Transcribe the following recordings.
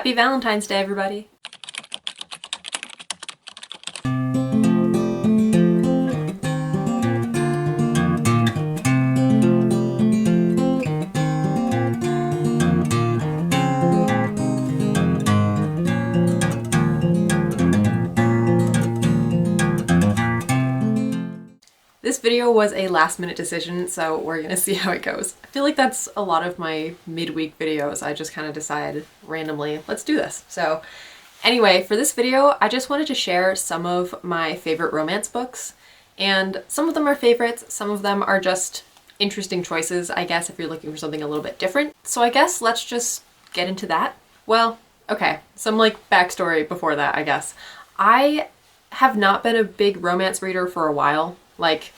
Happy Valentine's Day, everybody! This video was a last minute decision, so we're gonna see how it goes. I feel like that's a lot of my midweek videos. I just kind of decide randomly, let's do this. So anyway, for this video, I just wanted to share some of my favorite romance books. And some of them are favorites, some of them are just interesting choices, I guess, if you're looking for something a little bit different. So I guess let's just get into that. Well, okay, some backstory before that, I guess. I have not been a big romance reader for a while. Like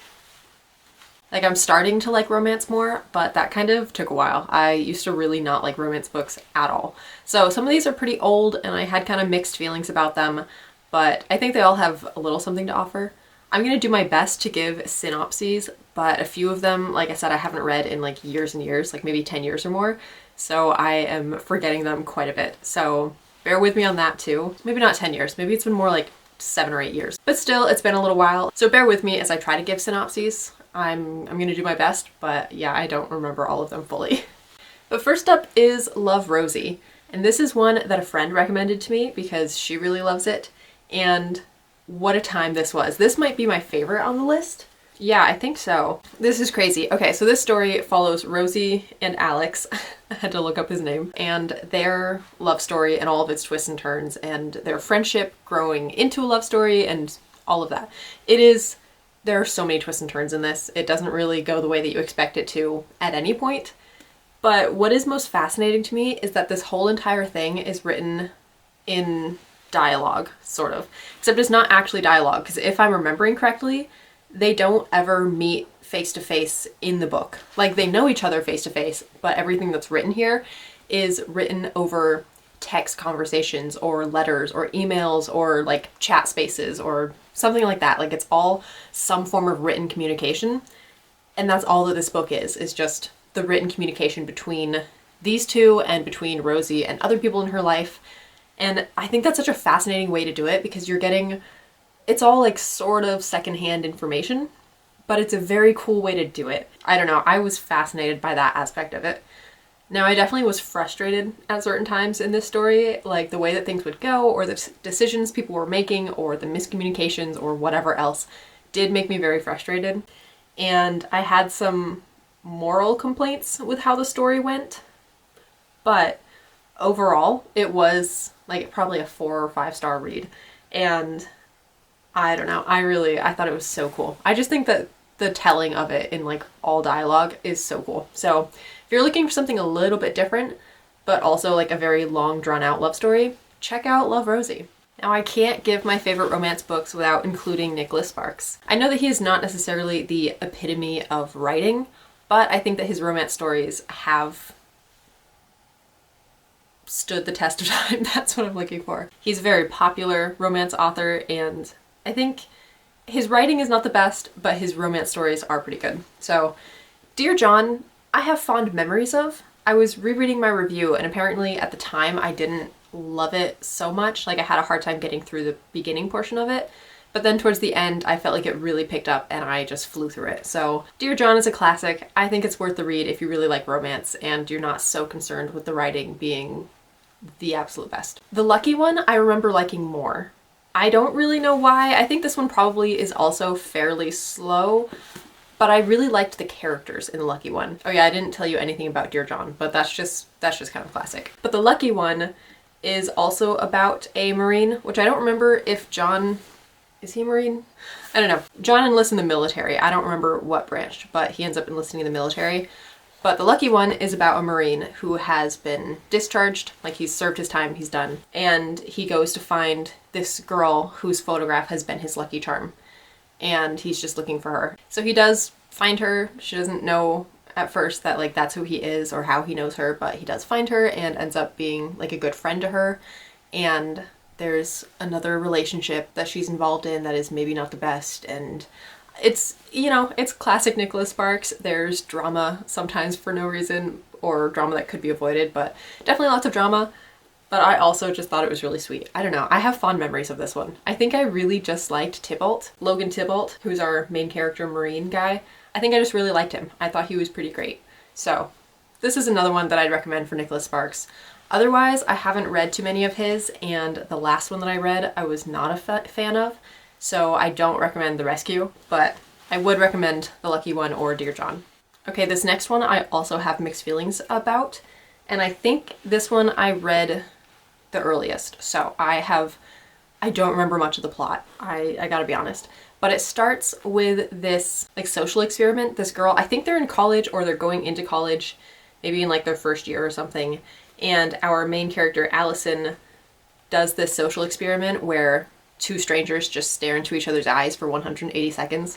I'm starting to like romance more, but that kind of took a while. I used to really not like romance books at all. So some of these are pretty old and I had kind of mixed feelings about them, but I think they all have a little something to offer. I'm gonna do my best to give synopses, but a few of them, like I said, I haven't read in years and years, maybe 10 years or more. So I am forgetting them quite a bit. So bear with me on that too. Maybe not 10 years, maybe it's been more 7 or 8 years. But still, it's been a little while. So bear with me as I try to give synopses. I'm gonna do my best, but yeah, I don't remember all of them fully. But first up is Love, Rosie. And this is one that a friend recommended to me because she really loves it. And what a time this was. This might be my favorite on the list. Yeah, I think so. This is crazy. Okay, so this story follows Rosie and Alex. I had to look up his name. And their love story and all of its twists and turns and their friendship growing into a love story and all of that. There are so many twists and turns in this. It doesn't really go the way that you expect it to at any point. But what is most fascinating to me is that this whole entire thing is written in dialogue, sort of. Except it's not actually dialogue, because if I'm remembering correctly, they don't ever meet face to face in the book. They know each other face to face, but everything that's written here is written over text conversations or letters or emails or chat spaces or something like that. It's all some form of written communication. And that's all that this book is just the written communication between these two and between Rosie and other people in her life. And I think that's such a fascinating way to do it because it's all sort of secondhand information, but it's a very cool way to do it. I don't know, I was fascinated by that aspect of it. Now, I definitely was frustrated at certain times in this story, the way that things would go or the decisions people were making or the miscommunications or whatever else did make me very frustrated. And I had some moral complaints with how the story went, but overall it was probably a 4 or 5 star read. And I don't know, I thought it was so cool. I just think that the telling of it in all dialogue is so cool. So if you're looking for something a little bit different, but also a very long drawn out love story, check out Love, Rosie. Now, I can't give my favorite romance books without including Nicholas Sparks. I know that he is not necessarily the epitome of writing, but I think that his romance stories have stood the test of time. That's what I'm looking for. He's a very popular romance author, and I think his writing is not the best, but his romance stories are pretty good. So, Dear John, I have fond memories of. I was rereading my review, and apparently at the time I didn't love it so much. I had a hard time getting through the beginning portion of it, but then towards the end I felt like it really picked up and I just flew through it. So Dear John is a classic. I think it's worth the read if you really like romance and you're not so concerned with the writing being the absolute best. The Lucky One I remember liking more. I don't really know why. I think this one probably is also fairly slow, but I really liked the characters in The Lucky One. Oh yeah, I didn't tell you anything about Dear John, but that's just kind of classic. But The Lucky One is also about a Marine, which I don't remember if John, is he a Marine? I don't know. John enlists in the military. I don't remember what branch, but he ends up enlisting in the military. But The Lucky One is about a Marine who has been discharged, he's served his time, he's done. And he goes to find this girl whose photograph has been his lucky charm. And he's just looking for her. So he does find her. She doesn't know at first that that's who he is or how he knows her, but he does find her and ends up being a good friend to her. And there's another relationship that she's involved in that is maybe not the best, and it's, it's classic Nicholas Sparks. There's drama sometimes for no reason, or drama that could be avoided, but definitely lots of drama. but I also just thought it was really sweet. I don't know, I have fond memories of this one. I think I really just liked Tybalt, Logan Tybalt, who's our main character Marine guy. I think I just really liked him. I thought he was pretty great. So this is another one that I'd recommend for Nicholas Sparks. Otherwise, I haven't read too many of his, and the last one that I read I was not a fan of, so I don't recommend The Rescue, but I would recommend The Lucky One or Dear John. Okay, this next one I also have mixed feelings about, and I think this one I read the earliest, so I don't remember much of the plot, I gotta be honest. But it starts with this like social experiment. This girl, I think they're in college or they're going into college, maybe in like their first year or something, and our main character Allison does this social experiment where two strangers just stare into each other's eyes for 180 seconds.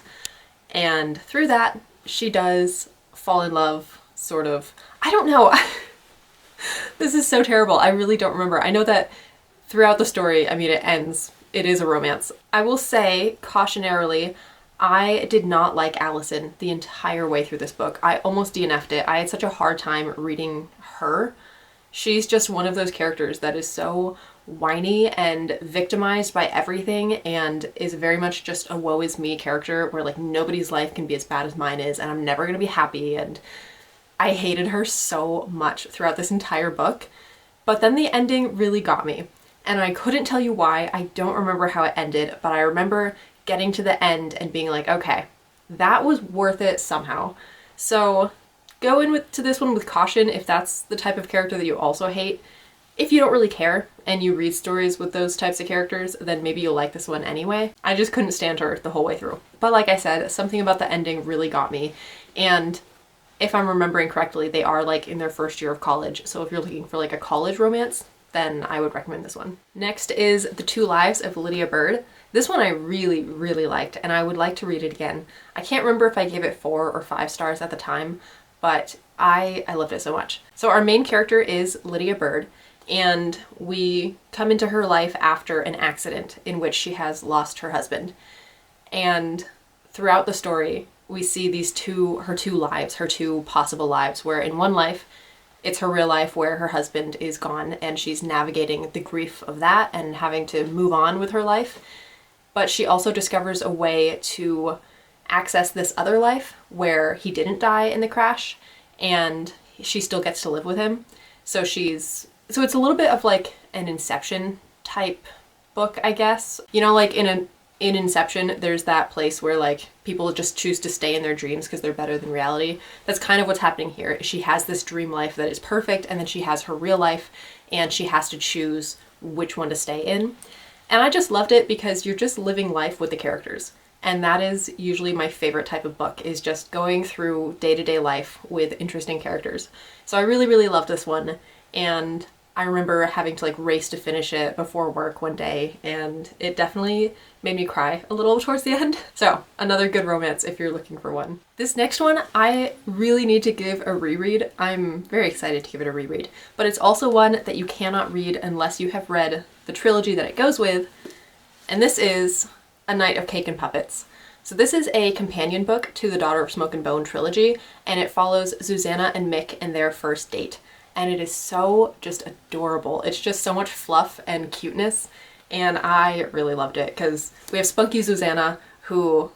And through that, she does fall in love, sort of. I don't know. This is so terrible. I really don't remember. I know that throughout the story, I mean, it ends. It is a romance. I will say, cautionarily, I did not like Allison the entire way through this book. I almost DNF'd it. I had such a hard time reading her. She's just one of those characters that is so whiny and victimized by everything and is very much just a woe is me character where like nobody's life can be as bad as mine is and I'm never gonna be happy, and I hated her so much throughout this entire book. But then the ending really got me, and I couldn't tell you why. I don't remember how it ended, but I remember getting to the end and being like, okay, that was worth it somehow. So go in to this one with caution if that's the type of character that you also hate. If you don't really care and you read stories with those types of characters, then maybe you'll like this one anyway. I just couldn't stand her the whole way through. But like I said, something about the ending really got me. And if I'm remembering correctly, they are like in their first year of college. So if you're looking for like a college romance, then I would recommend this one. Next is The Two Lives of Lydia Bird. This one I really, really liked, and I would like to read it again. I can't remember if I gave it 4 or 5 stars at the time, but I loved it so much. So our main character is Lydia Bird, and we come into her life after an accident in which she has lost her husband. And throughout the story, we see her two lives, her two possible lives, where in one life, it's her real life where her husband is gone and she's navigating the grief of that and having to move on with her life. But she also discovers a way to access this other life where he didn't die in the crash and she still gets to live with him. So it's a little bit of like an Inception type book, I guess. You know, like in Inception, there's that place where like people just choose to stay in their dreams because they're better than reality. That's kind of what's happening here. She has this dream life that is perfect, and then she has her real life, and she has to choose which one to stay in. And I just loved it because you're just living life with the characters. And that is usually my favorite type of book, is just going through day-to-day life with interesting characters. So I really, really loved this one. And I remember having to like race to finish it before work one day, and it definitely made me cry a little towards the end. So another good romance if you're looking for one. This next one I really need to give a reread. I'm very excited to give it a reread, but it's also one that you cannot read unless you have read the trilogy that it goes with, and this is A Night of Cake and Puppets. So this is a companion book to the Daughter of Smoke and Bone trilogy, and it follows Susanna and Mick and their first date. And it is so just adorable. It's just so much fluff and cuteness, and I really loved it because we have spunky Susanna, who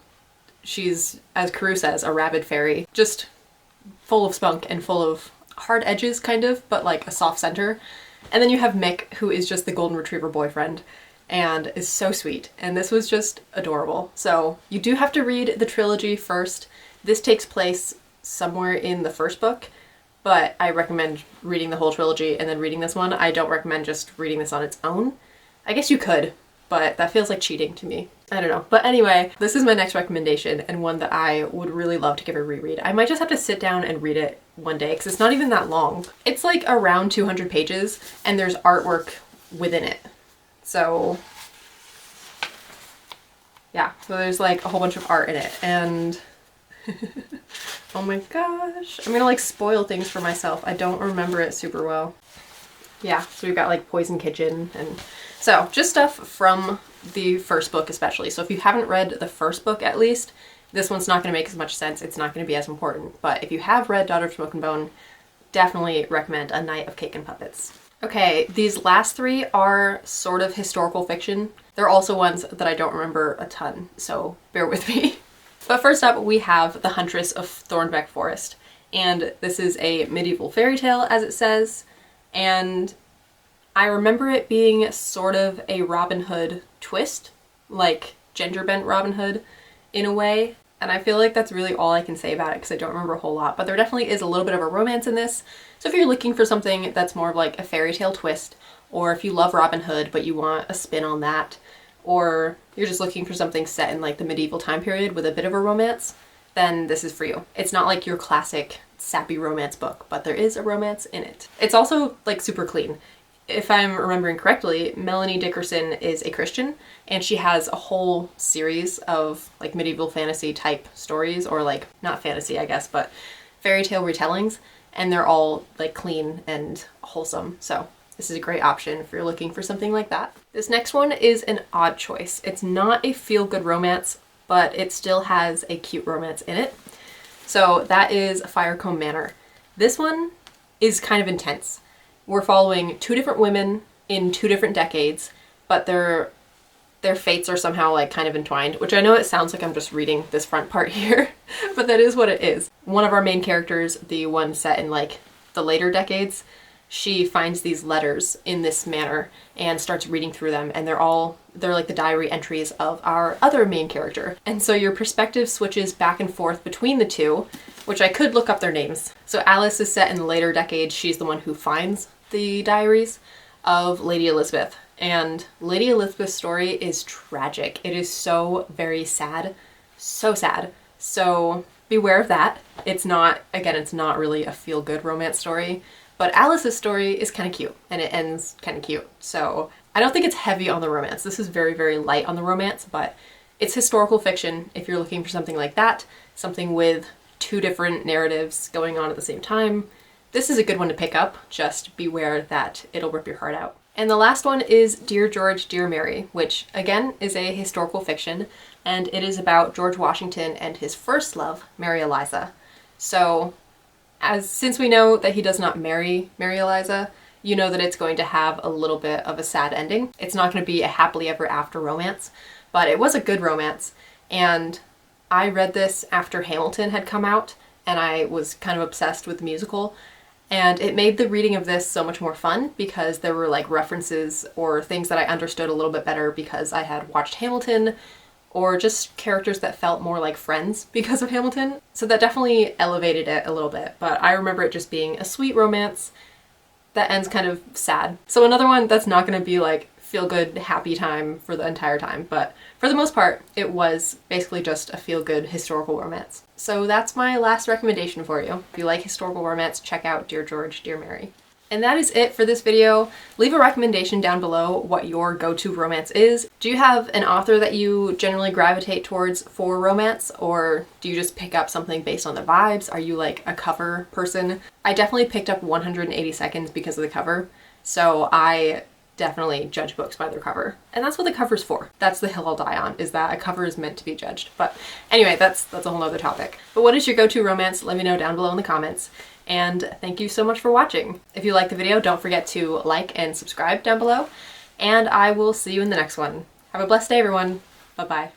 she's, as Carew says, a rabid fairy, just full of spunk and full of hard edges kind of, but like a soft center. And then you have Mick, who is just the golden retriever boyfriend and is so sweet, and this was just adorable. So you do have to read the trilogy first. This takes place somewhere in the first book, but I recommend reading the whole trilogy and then reading this one. I don't recommend just reading this on its own. I guess you could, but that feels like cheating to me. I don't know. But anyway, this is my next recommendation, and one that I would really love to give a reread. I might just have to sit down and read it one day because it's not even that long. It's like around 200 pages, and there's artwork within it. So yeah, so there's like a whole bunch of art in it, and oh my gosh, I'm gonna like spoil things for myself. I don't remember it super well. Yeah, so we've got like Poison Kitchen, and so just stuff from the first book especially. So if you haven't read the first book at least, this one's not gonna make as much sense. It's not gonna be as important. But if you have read Daughter of Smoke and Bone, definitely recommend A Night of Cake and Puppets. Okay, these last three are sort of historical fiction. They're also ones that I don't remember a ton, so bear with me. But first up, we have The Huntress of Thornbeck Forest. And this is a medieval fairy tale, as it says, and I remember it being sort of a Robin Hood twist, like Ginger Bent Robin Hood in a way. And I feel like that's really all I can say about it because I don't remember a whole lot, but there definitely is a little bit of a romance in this. So if you're looking for something that's more of like a fairy tale twist, or if you love Robin Hood but you want a spin on that, or you're just looking for something set in like the medieval time period with a bit of a romance, then this is for you. It's not like your classic sappy romance book, but there is a romance in it. It's also like super clean. If I'm remembering correctly, Melanie Dickerson is a Christian, and she has a whole series of like medieval fantasy type stories, or like not fantasy I guess, but fairy tale retellings, and they're all like clean and wholesome. So this is a great option if you're looking for something like that. This next one is an odd choice. It's not a feel-good romance, but it still has a cute romance in it. So that is Firecombe Manor. This one is kind of intense. We're following two different women in two different decades, but their fates are somehow like kind of entwined, which I know it sounds like I'm just reading this front part here, but that is what it is. One of our main characters, the one set in like the later decades, she finds these letters in this manor and starts reading through them, and they're like the diary entries of our other main character. And so your perspective switches back and forth between the two, which I could look up their names. So Alice is set in the later decades. She's the one who finds the diaries of Lady Elizabeth. And Lady Elizabeth's story is tragic. It is so very sad. So sad. So beware of that. It's not really a feel-good romance story. But Alice's story is kind of cute, and it ends kind of cute. So I don't think it's heavy on the romance. This is very, very light on the romance, but it's historical fiction. If you're looking for something like that, something with two different narratives going on at the same time, this is a good one to pick up. Just beware that it'll rip your heart out. And the last one is Dear George, Dear Mary, which again is a historical fiction, and it is about George Washington and his first love, Mary Eliza. So since we know that he does not marry Mary Eliza, you know that it's going to have a little bit of a sad ending. It's not going to be a happily ever after romance, but it was a good romance. And I read this after Hamilton had come out, and I was kind of obsessed with the musical. And it made the reading of this so much more fun because there were like references or things that I understood a little bit better because I had watched Hamilton, or just characters that felt more like friends because of Hamilton. So that definitely elevated it a little bit, but I remember it just being a sweet romance that ends kind of sad. So another one that's not going to be like feel-good, happy time for the entire time, but for the most part, it was basically just a feel-good historical romance. So that's my last recommendation for you. If you like historical romance, check out Dear George, Dear Mary. And that is it for this video. Leave a recommendation down below what your go-to romance is. Do you have an author that you generally gravitate towards for romance, or do you just pick up something based on the vibes? Are you like a cover person? I definitely picked up 180 Seconds because of the cover, so I definitely judge books by their cover. And that's what the cover's for. That's the hill I'll die on, is that a cover is meant to be judged. But anyway, that's a whole other topic. But what is your go-to romance? Let me know down below in the comments. And thank you so much for watching. If you liked the video, don't forget to like and subscribe down below. And I will see you in the next one. Have a blessed day, everyone. Bye-bye.